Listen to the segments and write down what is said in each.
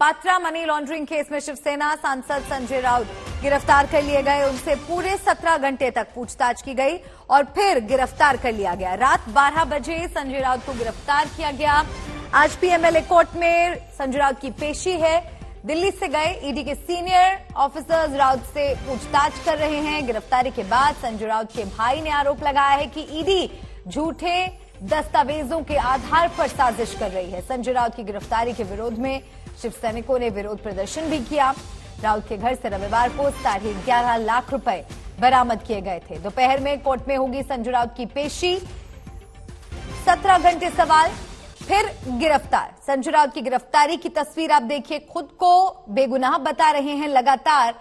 Patra money laundering case में शिवसेना सांसद संजय राउत गिरफ्तार कर लिए गए। उनसे पूरे 17 घंटे तक पूछताछ की गई और फिर गिरफ्तार कर लिया गया। रात 12 बजे संजय राउत को गिरफ्तार किया गया। आज पीएमएलए कोर्ट में संजय राउत की पेशी है। दिल्ली से गए ईडी के सीनियर ऑफिसर्स राउत से पूछताछ कर रहे हैं। गिरफ्तारी के बाद संजय राउत के भाई ने आरोप लगाया है कि ईडी झूठे दस्तावेजों के आधार पर साजिश कर रही है। संजय राउत की गिरफ्तारी के विरोध में शिव सैनिकों ने विरोध प्रदर्शन भी किया। राउत के घर से रविवार को 11.5 लाख रुपए बरामद किए गए थे। दोपहर में कोर्ट में होगी संजय राउत की पेशी। 17 घंटे सवाल, फिर गिरफ्तार। संजय राउत की गिरफ्तारी की तस्वीर आप देखिए। खुद को बेगुनाह बता रहे हैं लगातार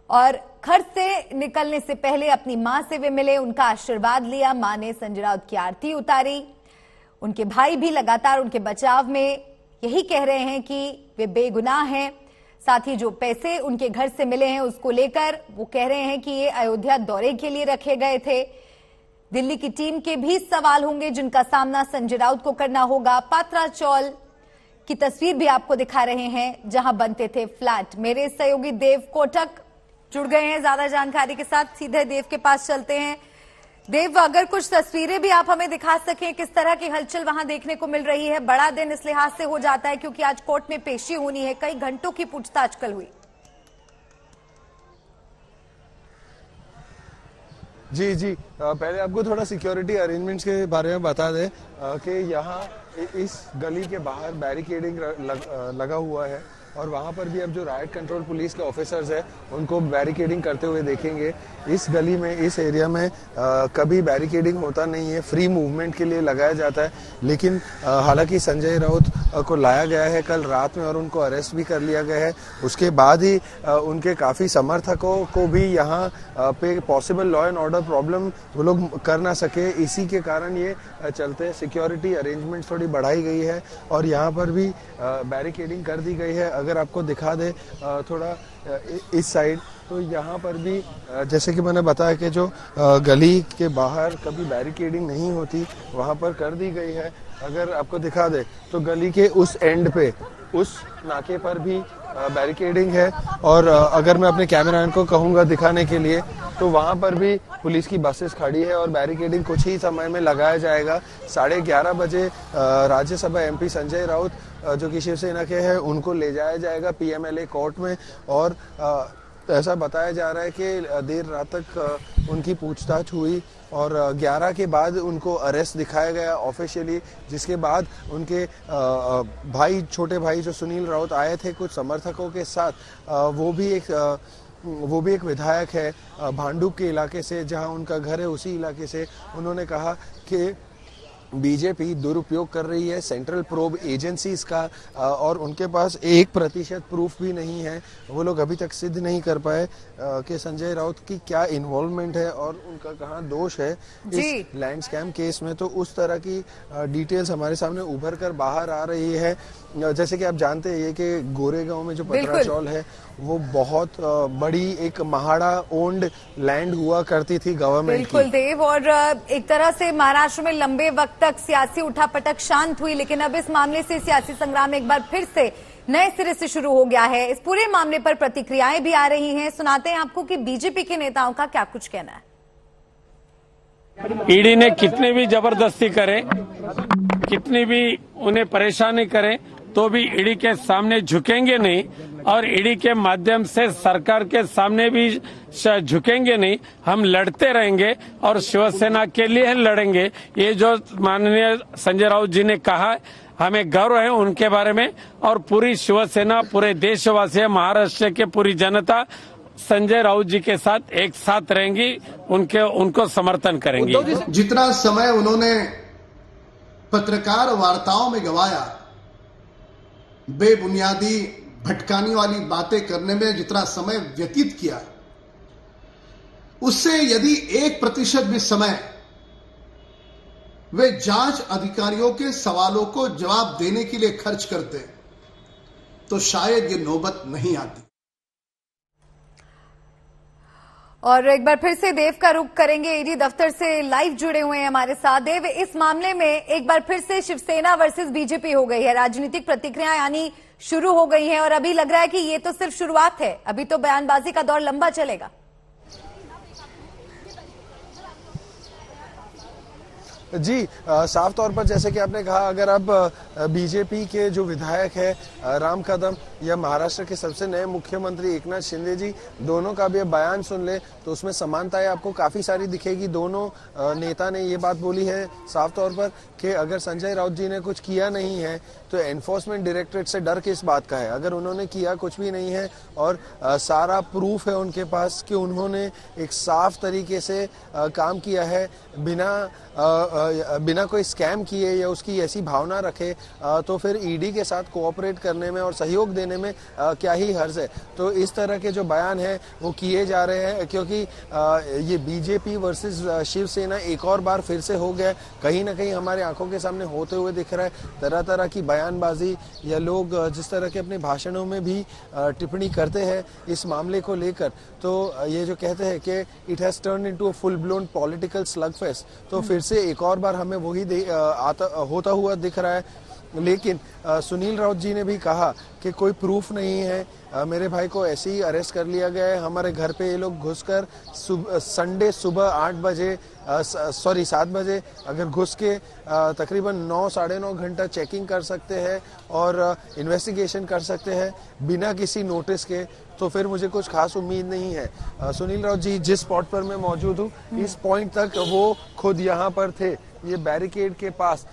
और घर से निकलने से पहले अपनी मां से वे मिले, उनका आशीर्वाद लिया। मां ने संजय राउत की आरती उतारी। उनके भाई भी लगातार उनके बचाव में यही कह रहे हैं कि वे बेगुनाह हैं। साथ ही जो पैसे उनके घर से मिले हैं उसको लेकर वो कह रहे हैं कि ये अयोध्या दौरे के लिए रखे गए थे। दिल्ली की टीम के भी सवाल होंगे जिनका सामना संजय राउत को करना होगा। पात्रा चौल की तस्वीर भी आपको दिखा रहे हैं जहां बनते थे फ्लैट। मेरे सहयोगी देव कोटक जुड़ गए हैं ज्यादा जानकारी के साथ। सीधे देव के पास चलते हैं। देव, अगर कुछ तस्वीरें भी आप हमें दिखा सकें, किस तरह की हलचल वहां देखने को मिल रही है? बड़ा दिन इस लिहाज से हो जाता है क्योंकि आज कोर्ट में पेशी होनी है। कई घंटों की पूछताछ कल हुई। जी पहले आपको थोड़ा सिक्योरिटी अरेंजमेंट्स के बारे में बता दें कि यहाँ इस गली के बाहर बैरिकेडिंग लगा हुआ है और वहाँ पर भी अब जो राइट कंट्रोल पुलिस के ऑफिसर्स हैं उनको बैरिकेडिंग करते हुए देखेंगे। इस गली में, इस एरिया में कभी बैरिकेडिंग होता नहीं है, फ्री मूवमेंट के लिए लगाया जाता है। लेकिन हालांकि संजय राउत को लाया गया है कल रात में और उनको अरेस्ट भी कर लिया गया है। उसके बाद ही उनके काफ़ी समर्थकों को भी यहाँ पे possible law and order problem वो लोग कर ना सके, इसी के कारण ये चलते सिक्योरिटी अरेंजमेंट थोड़ी बढ़ाई गई है और यहाँ पर भी बैरिकेडिंग कर दी गई है। अगर आपको दिखा दे थोड़ा इस साइड, तो यहाँ पर भी जैसे कि मैंने बताया कि जो गली के बाहर कभी बैरिकेडिंग नहीं होती वहाँ पर कर दी गई है। अगर आपको दिखा दे तो गली के उस एंड पे, उस नाके पर भी बैरिकेडिंग है और अगर मैं अपने कैमरामैन को कहूँगा दिखाने के लिए तो वहाँ पर भी पुलिस की बसेस खड़ी है और बैरिकेडिंग कुछ ही समय में लगाया जाएगा। 11:30 बजे राज्यसभा एमपी संजय राउत जो कि शिवसेना के हैं उनको ले जाया जाएगा पीएमएलए कोर्ट में और ऐसा बताया जा रहा है कि देर रात तक उनकी पूछताछ हुई और 11 के बाद उनको अरेस्ट दिखाया गया ऑफिशियली, जिसके बाद उनके भाई, छोटे भाई जो सुनील राउत आए थे कुछ समर्थकों के साथ, वो भी एक विधायक है भांडुप के इलाके से जहां उनका घर है, उसी इलाके से। उन्होंने कहा कि बीजेपी दुरुपयोग कर रही है सेंट्रल प्रोब एजेंसीज का और उनके पास 1% प्रूफ भी नहीं है। वो लोग अभी तक सिद्ध नहीं कर पाए कि संजय राउत की क्या इन्वॉल्वमेंट है और उनका कहाँ दोष है इस लैंड स्कैम केस में। तो उस तरह की डिटेल्स हमारे सामने उभर कर बाहर आ रही है। जैसे कि आप जानते हैं कि गोरेगांव में जो पत्रा चौल है वो बहुत बड़ी एक महाड़ा ओन्ड लैंड हुआ करती थी गवर्नमेंट की। बिल्कुल देव, और एक तरह से महाराष्ट्र में लंबे वक्त तक सियासी उठापटक शांत हुई, लेकिन अब इस मामले से सियासी संग्राम एक बार फिर से नए सिरे से शुरू हो गया है। इस पूरे मामले पर प्रतिक्रियाएं भी आ रही हैं। सुनाते हैं आपको कि बीजेपी के नेताओं का क्या कुछ कहना है। ईडी ने कितनी भी जबरदस्ती करे, कितनी भी उन्हें परेशानी करे, तो भी ईडी के सामने झुकेंगे नहीं और ईडी के माध्यम से सरकार के सामने भी झुकेंगे नहीं। हम लड़ते रहेंगे और शिवसेना के लिए लड़ेंगे। ये जो माननीय संजय राउत जी ने कहा, हमें गर्व है उनके बारे में और पूरी शिवसेना, पूरे देशवासी, महाराष्ट्र के पूरी जनता संजय राउत जी के साथ एक साथ रहेंगी, उनको समर्थन करेंगे। जितना समय उन्होंने पत्रकार वार्ताओं में गवाया, बेबुनियादी भटकाने वाली बातें करने में जितना समय व्यतीत किया, उससे यदि 1% भी समय वे जांच अधिकारियों के सवालों को जवाब देने के लिए खर्च करते तो शायद ये नौबत नहीं आती। और एक बार फिर से देव का रुख करेंगे। ईडी दफ्तर से लाइव जुड़े हुए हैं हमारे साथ। देव, इस मामले में एक बार फिर से शिवसेना वर्सेस बीजेपी हो गई है। राजनीतिक प्रतिक्रिया यानी शुरू हो गई हैं और अभी लग रहा है कि ये तो सिर्फ शुरुआत है, अभी तो बयानबाजी का दौर लंबा चलेगा। जी, साफ तौर पर जैसे कि आपने कहा, अगर आप बीजेपी के जो विधायक है राम कदम या महाराष्ट्र के सबसे नए मुख्यमंत्री एकनाथ शिंदे जी, दोनों का भी अब बयान सुन ले तो उसमें समानताएं आपको काफी सारी दिखेगी। दोनों नेता ने ये बात बोली है साफ तौर पर कि अगर संजय राउत जी ने कुछ किया नहीं है तो एनफोर्समेंट डायरेक्टरेट से डर किस बात का है। अगर उन्होंने किया कुछ भी नहीं है और सारा प्रूफ है उनके पास कि उन्होंने एक साफ तरीके से काम किया है, बिना कोई स्कैम किए या उसकी ऐसी भावना रखे, तो फिर ईडी के साथ कोऑपरेट करने में और सहयोग देने में क्या ही हर्ज है। तो इस तरह के जो बयान है वो किए जा रहे हैं, क्योंकि ये बीजेपी वर्सेस शिवसेना एक और बार फिर से हो गया, कहीं ना कहीं हमारे आंखों के सामने होते हुए दिख रहा है। तरह तरह की बयानबाजी या लोग जिस तरह के अपने भाषणों में भी टिप्पणी करते हैं इस मामले को लेकर, तो ये जो कहते हैं कि it has turn into a full blown political slug fest, तो फिर से एक और बार हमें वही होता हुआ दिख रहा है। लेकिन सुनील राउत जी ने भी कहा कि कोई प्रूफ नहीं है, मेरे भाई को ऐसे ही अरेस्ट कर लिया गया है। हमारे घर पे ये लोग घुसकर संडे सुबह 7 बजे अगर घुस के तकरीबन 9 साढ़े 9 घंटा चेकिंग कर सकते हैं और इन्वेस्टिगेशन कर सकते हैं बिना किसी नोटिस के, तो फिर मुझे कुछ खास उम्मीद नहीं है। सुनील राउत जी जिस स्पॉट पर मैं मौजूद हूँ, इस पॉइंट तक वो खुद यहाँ पर थे, ये बैरिकेड के पास।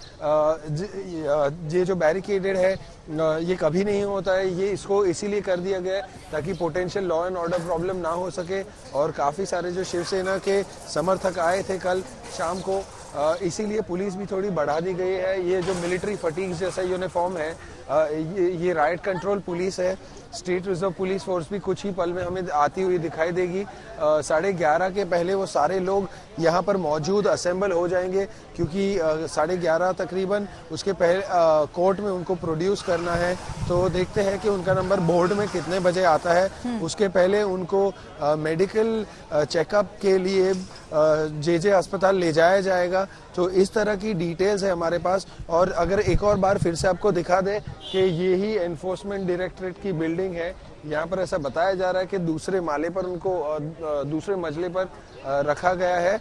ये जो बैरिकेडेड है ये कभी नहीं होता है, ये इसको इसीलिए कर दिया गया है ताकि potential law and order problem ना हो सके। और काफ़ी सारे जो शिवसेना के समर्थक आए थे कल शाम को, इसीलिए पुलिस भी थोड़ी बढ़ा दी गई है। ये जो मिलिट्री फटीग जैसा यूनिफॉर्म है, ये राइट कंट्रोल पुलिस है। स्टेट रिजर्व पुलिस फोर्स भी कुछ ही पल में हमें आती हुई दिखाई देगी। 11:30 के पहले वो सारे लोग यहाँ पर मौजूद असेंबल हो जाएंगे, क्योंकि 11:30 तकरीबन उसके पहले कोर्ट में उनको प्रोड्यूस करना है। तो देखते हैं कि उनका नंबर बोर्ड में कितने बजे आता है। उसके पहले उनको मेडिकल चेकअप के लिए जे अस्पताल ले जाया जाएगा। तो इस तरह की डिटेल्स है हमारे पास। और अगर एक और बार फिर से आपको दिखा दे कि ये ही एनफोर्समेंट डायरेक्टरेट की बिल्डिंग है, यहाँ पर ऐसा बताया जा रहा है कि दूसरे माले पर उनको दूसरे मंजिले पर रखा गया है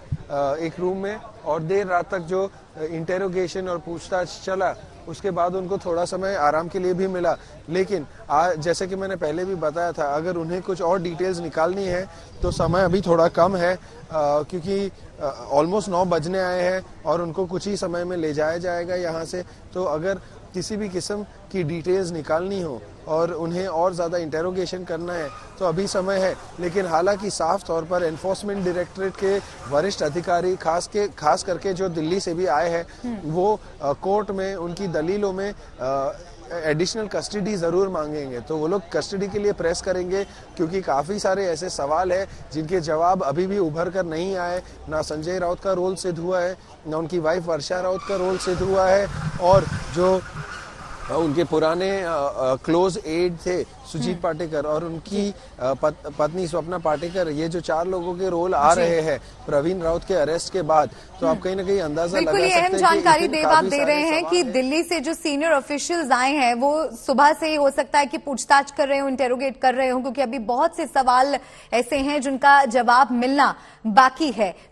एक रूम में, और देर रात तक जो इंटेरोगेशन और पूछताछ चला उसके बाद उनको थोड़ा समय आराम के लिए भी मिला। लेकिन जैसे कि मैंने पहले भी बताया था, अगर उन्हें कुछ और डिटेल्स निकालनी है तो समय अभी थोड़ा कम है, क्योंकि ऑलमोस्ट 9 बजने आए हैं और उनको कुछ ही समय में ले जाया जाएगा यहाँ से। तो अगर किसी भी किस्म की डिटेल्स निकालनी हो और उन्हें और ज़्यादा इंटेरोगेशन करना है तो अभी समय है। लेकिन हालांकि साफ तौर पर एनफोर्समेंट डायरेक्टरेट के वरिष्ठ अधिकारी खास करके जो दिल्ली से भी आए हैं, वो कोर्ट में उनकी दलीलों में एडिशनल कस्टडी जरूर मांगेंगे। तो वो लोग कस्टडी के लिए प्रेस करेंगे, क्योंकि काफ़ी सारे ऐसे सवाल हैं जिनके जवाब अभी भी उभर कर नहीं आए। ना संजय राउत का रोल सिद्ध हुआ है, ना उनकी वाइफ वर्षा राउत का रोल सिद्ध हुआ है, और जो उनके पुराने क्लोज एड थे सुजीत पाटेकर और उनकी पत्नी स्वप्ना पाटेकर, ये जो 4 लोगों के रोल आ रहे हैं प्रवीण राउत के अरेस्ट के बाद, तो आप कहीं ना कहीं अंदाजा लगा सकते हैं। बिल्कुल, अहम जानकारी देवबाग दे रहे हैं कि दिल्ली से जो सीनियर ऑफिशियल्स आए हैं वो सुबह से ही हो सकता है कि पूछताछ कर रहे हो, इंटेरोगेट कर रहे हो, क्योंकि अभी बहुत से सवाल ऐसे हैं जिनका जवाब मिलना बाकी है।